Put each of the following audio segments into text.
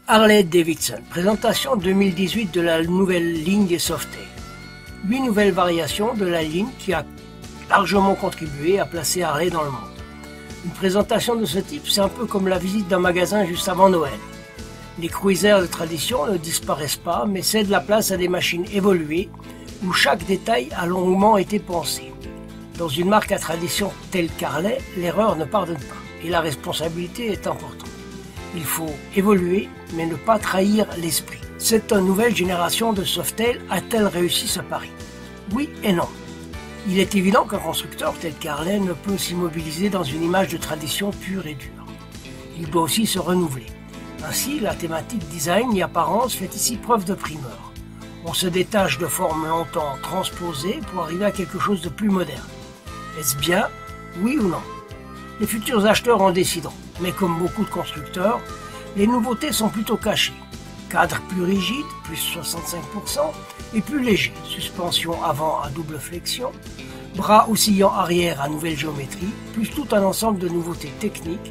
Harley-Davidson, présentation 2018 de la nouvelle ligne des Softail. 8 nouvelles variations de la ligne qui a largement contribué à placer Harley dans le monde. Une présentation de ce type, c'est un peu comme la visite d'un magasin juste avant Noël. Les cruisers de tradition ne disparaissent pas, mais cèdent la place à des machines évoluées où chaque détail a longuement été pensé. Dans une marque à tradition telle qu'Harley, l'erreur ne pardonne pas et la responsabilité est importante. Il faut évoluer, mais ne pas trahir l'esprit. Cette nouvelle génération de Softail a-t-elle réussi ce pari? Oui et non. Il est évident qu'un constructeur tel qu'Harley ne peut s'immobiliser dans une image de tradition pure et dure. Il doit aussi se renouveler. Ainsi, la thématique design et apparence fait ici preuve de primeur. On se détache de formes longtemps transposées pour arriver à quelque chose de plus moderne. Est-ce bien? Oui ou non? Les futurs acheteurs en décideront, mais comme beaucoup de constructeurs, les nouveautés sont plutôt cachées. Cadre plus rigide, plus 65%, et plus léger, suspension avant à double flexion, bras oscillant arrière à nouvelle géométrie, plus tout un ensemble de nouveautés techniques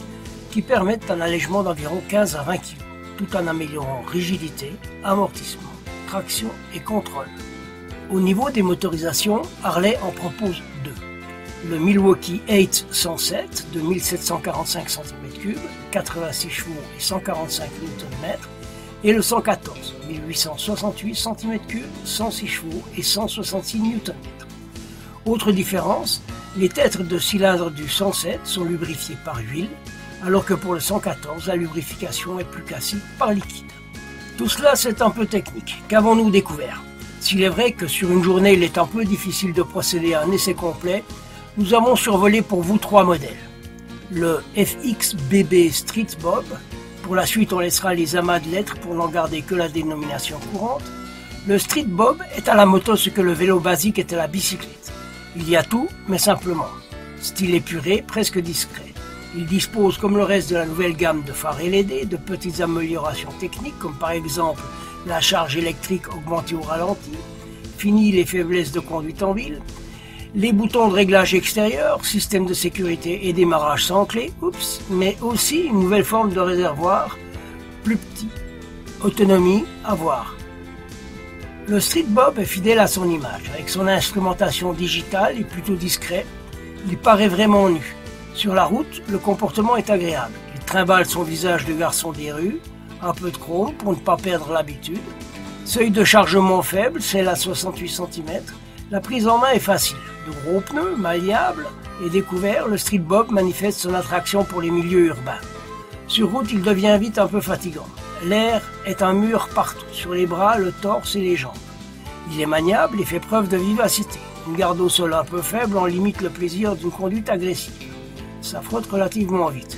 qui permettent un allègement d'environ 15 à 20 kg, tout en améliorant rigidité, amortissement, traction et contrôle. Au niveau des motorisations, Harley en propose deux. Le Milwaukee 8 107 de 1745 cm3, 86 chevaux et 145 Nm, et le 114 1868 cm3, 106 chevaux et 166 Nm. Autre différence, les têtes de cylindre du 107 sont lubrifiées par huile, alors que pour le 114, la lubrification est plus classique par liquide. Tout cela, c'est un peu technique. Qu'avons-nous découvert? S'il est vrai que sur une journée, il est un peu difficile de procéder à un essai complet, nous avons survolé pour vous 3 modèles. Le FXBB Street Bob, pour la suite on laissera les amas de lettres pour n'en garder que la dénomination courante. Le Street Bob est à la moto ce que le vélo basique est à la bicyclette. Il y a tout, mais simplement. Style épuré, presque discret. Il dispose, comme le reste de la nouvelle gamme de phares LED, de petites améliorations techniques, comme par exemple la charge électrique augmentée au ralenti, fini les faiblesses de conduite en ville, les boutons de réglage extérieur, système de sécurité et démarrage sans clé, mais aussi une nouvelle forme de réservoir, plus petit. Autonomie à voir. Le Street Bob est fidèle à son image, avec son instrumentation digitale et plutôt discret, il paraît vraiment nu. Sur la route, le comportement est agréable. Il trimballe son visage de garçon des rues, un peu de chrome pour ne pas perdre l'habitude. Seuil de chargement faible, celle à 68 cm. La prise en main est facile. De gros pneus, malléables et découverts, le Street Bob manifeste son attraction pour les milieux urbains. Sur route, il devient vite un peu fatigant. L'air est un mur partout, sur les bras, le torse et les jambes. Il est maniable et fait preuve de vivacité. Une garde au sol un peu faible en limite le plaisir d'une conduite agressive. Ça frotte relativement vite.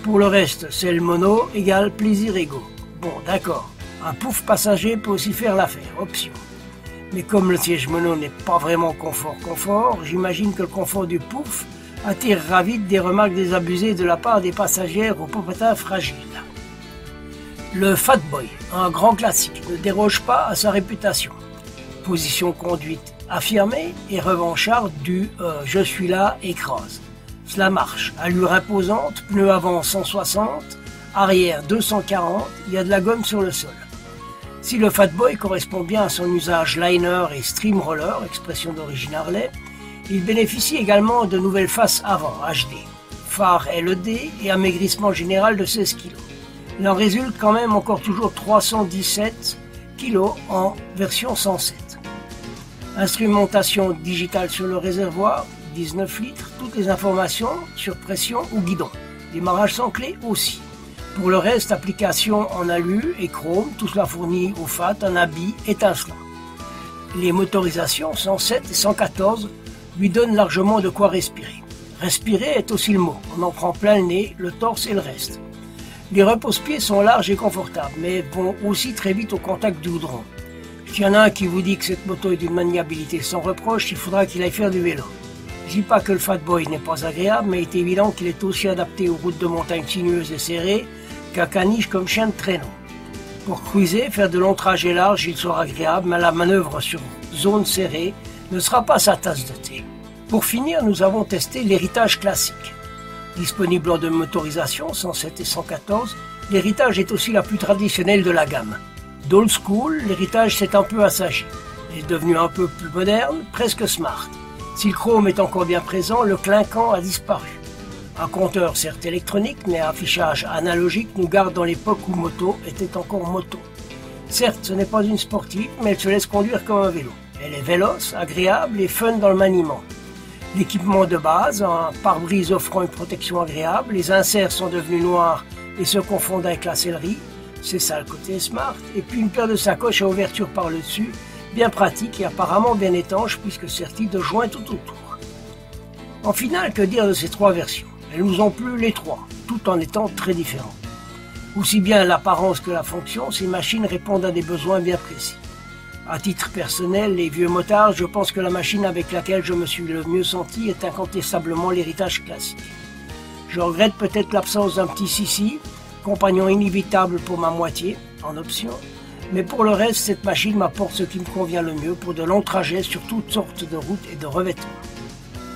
Pour le reste, selle mono égale plaisir égaux. Bon, d'accord, un pouf passager peut aussi faire l'affaire, option. Mais comme le siège mono n'est pas vraiment confort, j'imagine que le confort du pouf attirera vite des remarques désabusées de la part des passagères aux popotin fragiles. Le Fat Boy, un grand classique, ne déroge pas à sa réputation. Position conduite affirmée et revanchard du « je suis là, écrase ». Cela marche, allure imposante, pneus avant 160, arrière 240, il y a de la gomme sur le sol. Si le Fat Boy correspond bien à son usage liner et stream roller, expression d'origine Harley, il bénéficie également de nouvelles faces avant HD, phare LED et amaigrissement général de 16 kg. Il en résulte quand même encore toujours 317 kg en version 107. Instrumentation digitale sur le réservoir, 19 litres, toutes les informations sur pression ou guidon. Démarrage sans clé aussi. Pour le reste, application en alu et chrome, tout cela fournit au FAT un habit étincelant. Les motorisations 107 et 114 lui donnent largement de quoi respirer. Respirer est aussi le mot, on en prend plein le nez, le torse et le reste. Les repose-pieds sont larges et confortables, mais vont aussi très vite au contact du goudron. S'il y en a un qui vous dit que cette moto est d'une maniabilité sans reproche, il faudra qu'il aille faire du vélo. Je dis pas que le Fat Boy n'est pas agréable, mais il est évident qu'il est aussi adapté aux routes de montagne sinueuses et serrées qu'un caniche comme chien de traîneau. Pour cruiser, faire de longs trajets larges, il sera agréable, mais la manœuvre sur zone serrée ne sera pas sa tasse de thé. Pour finir, nous avons testé l'héritage classique. Disponible en deux motorisations, 107 et 114, L'héritage est aussi la plus traditionnelle de la gamme. D'old school, l'héritage s'est un peu assagi. Il est devenu un peu plus moderne, presque smart. Si le chrome est encore bien présent, le clinquant a disparu. Un compteur certes électronique, mais à affichage analogique nous garde dans l'époque où moto était encore moto. Certes, ce n'est pas une sportive, mais elle se laisse conduire comme un vélo. Elle est véloce, agréable et fun dans le maniement. L'équipement de base, un pare-brise offrant une protection agréable, les inserts sont devenus noirs et se confondent avec la sellerie, c'est ça le côté smart, et puis une paire de sacoches à ouverture par le dessus, bien pratique et apparemment bien étanche puisque sertie de joints tout autour. En finale, que dire de ces trois versions? Elles nous ont plu les trois, tout en étant très différentes. Aussi bien l'apparence que la fonction, ces machines répondent à des besoins bien précis. À titre personnel, les vieux motards, je pense que la machine avec laquelle je me suis le mieux senti est incontestablement l'héritage classique. Je regrette peut-être l'absence d'un petit Sissi, compagnon inévitable pour ma moitié, en option, mais pour le reste, cette machine m'apporte ce qui me convient le mieux pour de longs trajets sur toutes sortes de routes et de revêtements.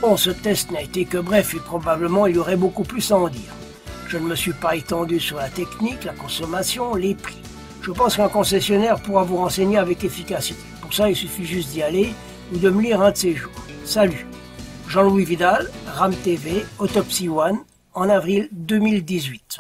Bon, ce test n'a été que bref et probablement il y aurait beaucoup plus à en dire. Je ne me suis pas étendu sur la technique, la consommation, les prix. Je pense qu'un concessionnaire pourra vous renseigner avec efficacité. Pour ça, il suffit juste d'y aller ou de me lire un de ces jours. Salut, Jean-Louis Vidal, RAM TV, Autopsy One, en avril 2018.